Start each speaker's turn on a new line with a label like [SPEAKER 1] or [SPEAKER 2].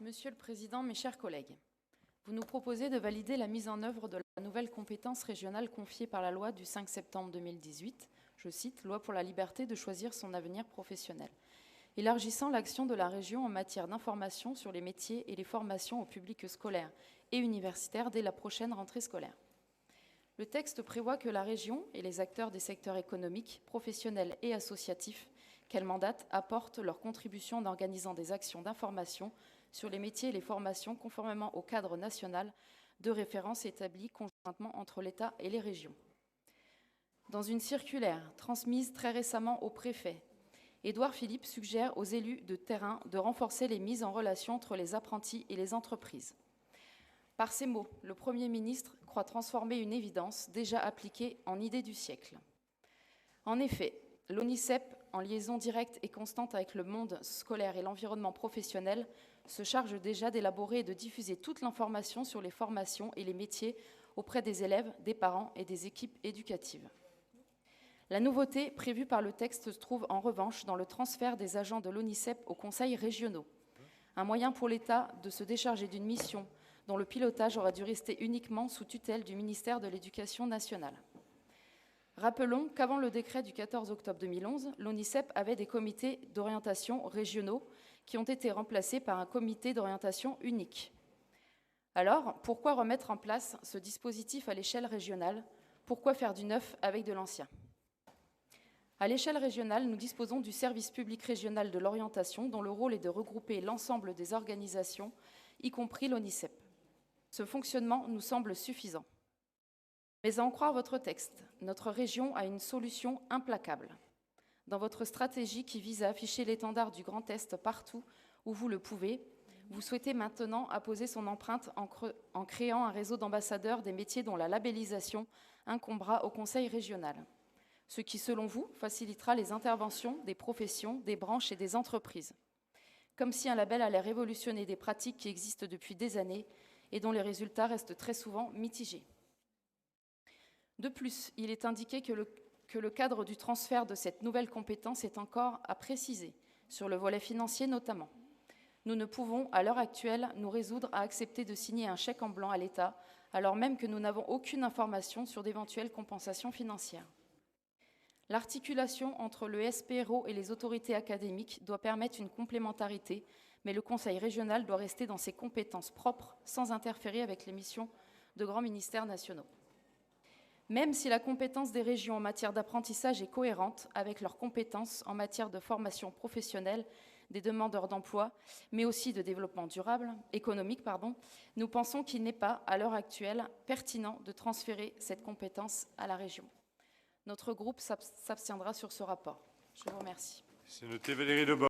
[SPEAKER 1] Monsieur le Président, mes chers collègues, vous nous proposez de valider la mise en œuvre de la nouvelle compétence régionale confiée par la loi du 5 septembre 2018, je cite, « Loi pour la liberté de choisir son avenir professionnel », élargissant l'action de la région en matière d'information sur les métiers et les formations au public scolaire et universitaire dès la prochaine rentrée scolaire. Le texte prévoit que la région et les acteurs des secteurs économiques, professionnels et associatifs qu'elle mandate apportent leur contribution en organisant des actions d'information sur les métiers et les formations conformément au cadre national de référence établi conjointement entre l'État et les régions. Dans une circulaire transmise très récemment au préfet, Édouard Philippe suggère aux élus de terrain de renforcer les mises en relation entre les apprentis et les entreprises. Par ces mots, le Premier ministre croit transformer une évidence déjà appliquée en idée du siècle. En effet, l'ONICEP, en liaison directe et constante avec le monde scolaire et l'environnement professionnel, se charge déjà d'élaborer et de diffuser toute l'information sur les formations et les métiers auprès des élèves, des parents et des équipes éducatives. La nouveauté prévue par le texte se trouve en revanche dans le transfert des agents de l'ONICEP aux conseils régionaux, un moyen pour l'État de se décharger d'une mission dont le pilotage aurait dû rester uniquement sous tutelle du ministère de l'Éducation nationale. Rappelons qu'avant le décret du 14 octobre 2011, l'ONICEP avait des comités d'orientation régionaux qui ont été remplacés par un comité d'orientation unique. Alors, pourquoi remettre en place ce dispositif à l'échelle régionale? Pourquoi faire du neuf avec de l'ancien? À l'échelle régionale, nous disposons du service public régional de l'orientation, dont le rôle est de regrouper l'ensemble des organisations, y compris l'ONICEP. Ce fonctionnement nous semble suffisant. Mais à en croire votre texte, notre région a une solution implacable. Dans votre stratégie qui vise à afficher l'étendard du Grand Est partout où vous le pouvez, vous souhaitez maintenant apposer son empreinte en créant un réseau d'ambassadeurs des métiers dont la labellisation incombera au Conseil régional. Ce qui, selon vous, facilitera les interventions des professions, des branches et des entreprises. Comme si un label allait révolutionner des pratiques qui existent depuis des années et dont les résultats restent très souvent mitigés. De plus, il est indiqué que le cadre du transfert de cette nouvelle compétence est encore à préciser, sur le volet financier notamment. Nous ne pouvons, à l'heure actuelle, nous résoudre à accepter de signer un chèque en blanc à l'État, alors même que nous n'avons aucune information sur d'éventuelles compensations financières. L'articulation entre le SPRO et les autorités académiques doit permettre une complémentarité, mais le Conseil régional doit rester dans ses compétences propres, sans interférer avec les missions de grands ministères nationaux. Même si la compétence des régions en matière d'apprentissage est cohérente avec leurs compétences en matière de formation professionnelle des demandeurs d'emploi, mais aussi de développement économique, nous pensons qu'il n'est pas, à l'heure actuelle, pertinent de transférer cette compétence à la région. Notre groupe s'abstiendra sur ce rapport. Je vous remercie.
[SPEAKER 2] C'est noté, Valérie Lebas.